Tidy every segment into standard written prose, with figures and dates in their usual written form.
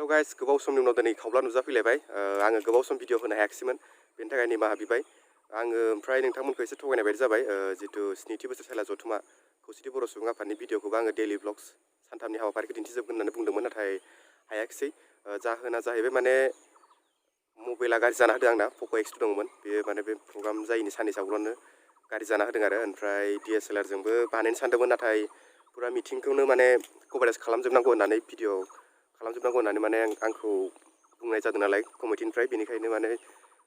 Hello guys, गोबाव समनि उनाव दिनै खावब्ला नुजाफैलायबाय। आङो गोबाव सम भिडिअ होनो हायाखैमोन, बेनि थाखाय निमाहा बिबाय। आङो ओमफ्राय नोंथांमोनखौ एसे थगायनाय बायदि जाबाय। जितु 9थि बोसोर सायला जथुमा खौसेथि बर' सुबुं आफादनि भिडिअखौबो आङो डेलि ब्लग्स सानथामनि हाबाफारिखौ दिन्थिजोबगोन होननानै बुंदोंमोन, नाथाय हायाखिसै। जाहोना जाहैबाय माने मबाइला गाज्रि जाना होदों आंना। पक' X2 दंमोन, बेयो माने बे प्रग्राम जायैनि साननैसो आगोलावनो गाज्रि जाना होदों आरो। ओमफ्राय DSLR जोंबो बानायनो सानदोंमोन, नाथाय पुरा मिटिंखौनो माने कभारेज खालामजोबनांगौ होननानै भिडिअ खालामजोबनांगौ होननानै माने आंखौ बुंनाय जादों नालाय कमिटिनिफ्राय, बेनिखायनो माने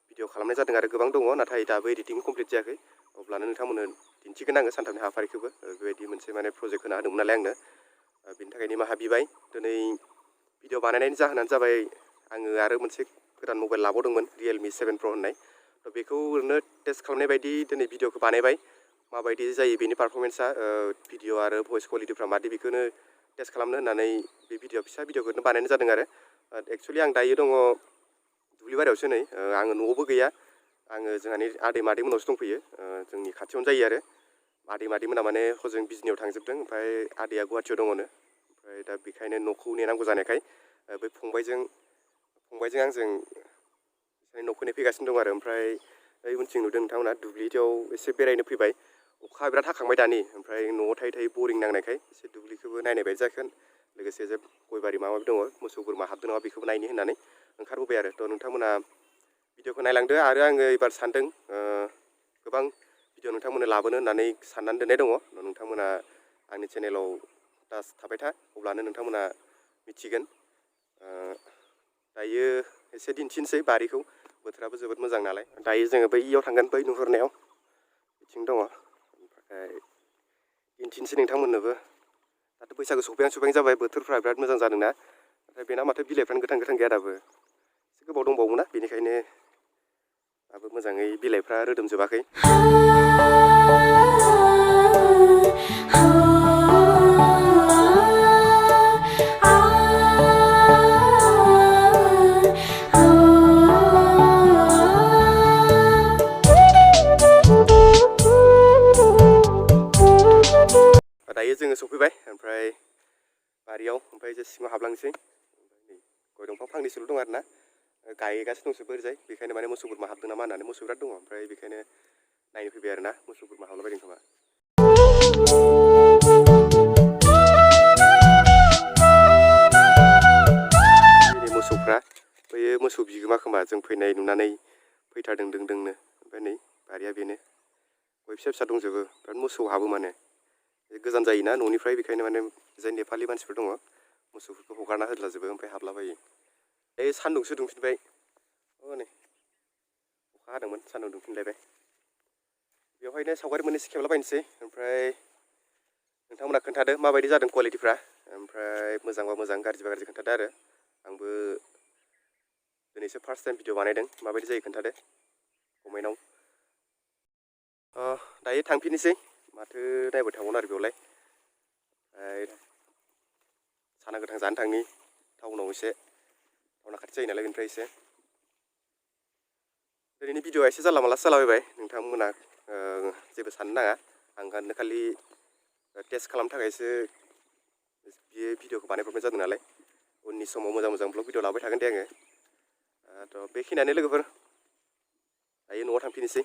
भिडिअ खालामनाय जादों आरो गोबां दङ, नाथाय दाबो एडिटिं कमप्लिट जायाखै। अब्लानो नोंथांमोननो दिन्थिगोन आङो सानथामनि हाबाफारिखौबो। बेबायदि मोनसे माने प्रजेक्ट होना होदोंमोन नालाय आंनो, बेनि थाखाय निमाहा बिबाय। दिनै भिडिअ बानायनायनि जाहोनानो जाबाय आङो आरो मोनसे गोदान मबाइल लाबावदोंमोन, Realme 7 Pro होननाय। बेखौ ओरैनो टेस्ट खालामनाय बायदि दिनै भिडिअखौ बानायबाय। माबायदि जायो बेनि पारफरमेन्सआ, भिडिअ आरो भइस क्वालिटिफ्रा मादि, बेखौनो टेस्ट खालामनो होननानै बे फिसा भिडिअखौनो बानायनाय जादों आरो। एक्सुवेलि आं दायो दङ दुब्लि बारियावसो नै, आङो न'आवबो गैया। आङो जोंहानि आदै मादैमोनावसो दंफैयो, जोंनि खाथियावनो जायो आरो। आदै मादैमोना माने हजों बिजनियाव थांजोबदों, ओमफ्राय आदैया गुवाहाटियाव दङनो। ओमफ्राय दा बेखायनो न'खौ नेनांगौ जानायखाय बै फंबायजों आंजों न' फैनाय फैगासिनो दं आरो। ओमफ्राय ओइ उनथिं नुदों नोंथांमोना दुब्लियाव एसे बेरायनो फैबाय। अखा बिराद हाखांबाय दानि, ओमफ्राय न'आव थायै थायै बरिं नांनायखाय एसे दुब्लिखौबो नायनाय बायदि जागोन। लोगोसे जे गय बारि माबा माबि दङ, मोसौ बोरमा हाबदों नामा बेखौबो नायनो होननानै ओंखारबोबाय आरो। थ' नोंथांमोना भिडिअखौ नायलांदो, आरो आङो एबार सानदों गोबां भिडिअ नोंथांमोननो लाबोनो होननानै साननानै दोननाय दङ। नोंथांमोना आंनि चेनेलाव दा थाबाय था, अब्लानो नोंथांमोना मिथिगोन। दायो एसे दिन्थिनोसै बारिखौ, बोथोराबो जोबोद मोजां नालाय। दायो जोङो बैयाव थांगोन, बै नुहुरनायाव बिथिं दङ। ओमफ्राय दिन्थिनोसै नोंथांमोननोबो। दाथ' बैसागु सफैहां जाबाय, बोथोरफ्रा बिराद मोजां जादोंना। नाथाय बेना माथो बिलाइफ्रानो गोथां गैया दाबो, एसे गोबाव दंबावोना, बेनिखायनो दाबो मोजाङै बिलाइफ्रा रोदोमजोबाखै। दायो जोङो सफैबाय, ओमफ्राय बारियाव, ओमफ्राय जे सिङाव हाबलांसै। गय दंफां फांनैसोल' दं आरो ना, गायगासिनो दंसो ओरैजाय। बेखायनो माने मोसौ बोरमा हाबदों नामा होननानै, मोसौ बिराद दङ। ओमफ्राय बेखायनो नायनो फैबाय आरो ना, मोसौ बोरमा हाबलाबायदों खोमा। मोसौफ्रा बैयो मोसौ बिगोमा खोमा, जों फैनाय नुनानै फैथारदों दोंनो। ओमफ्राय नै बारिया बेनो, गय फिसा दंजोबो, बिराद मोसौ हाबो माने। गोजान जायोना न'निफ्राय, बेखायनो माने जाय नेपालि मानसिफोर दङ मोसौफोरखौ हगारना होदलाजोबो, ओमफ्राय हाबलाबायो। सान्दुंसो दुंफिनबाय, नै अखा हादोंमोन, सान्दुं दुंफिनलायबाय। बेवहायनो सावगारि मोननैसो खेबलाबायनोसै। ओमफ्राय नोंथांमोना खोन्थादो माबायदि जादों क्वालिटिफ्रा, ओमफ्राय मोजांबा मोजां, गाज्रिबा गाज्रि खोन्थादो आरो। आंबो दिनैसो फार्स्ट टाइम भिडिअ बानायदों, माबायदि जायो खोन्थादो कमेन्टआव। दायो थांफिननोसै, माथो नायबाय थाबावनो आरो बेयावलाय। ओमफ्राय साना गोथां जानो थांनि टाउनाव एसे, टाउना खाथि जायो नालाय बेनिफ्राय एसे। दिनैनि भिडिअआ एसे जानला मानलासो जालाबायबाय, नोंथांमोना जेबो साननो नाङा। आं खालि टेस्ट खालामनो थाखायसो बे भिडिअखौ बानायब्रबनाय जादों नालाय। उननि समाव मोजां ब्लग भिडिअ लाबाय थागोन दे आङो। थ' बेखिनियानो लोगोफोर, दायो न'आव थांफिननोसै।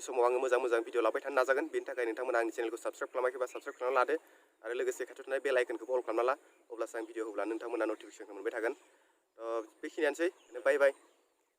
समाव आङो मोजां भिडिअ लाबाय थानो नाजागोन। बेनि थाखाय नोंथांमोना आंनि चेनेलखौ साबस्क्राइब खालामाखैबा साबस्क्राइब खालामना लादो, आरो लोगोसे खाथियाव थानाय बेल आइकनखौबो अल खालामना ला, अब्लासो आं भिडिअ होब्ला नोंथांमोना नटिफिकेसनखौ मोनबाय थागोन। बेखिनियानोसै, बाय बाय।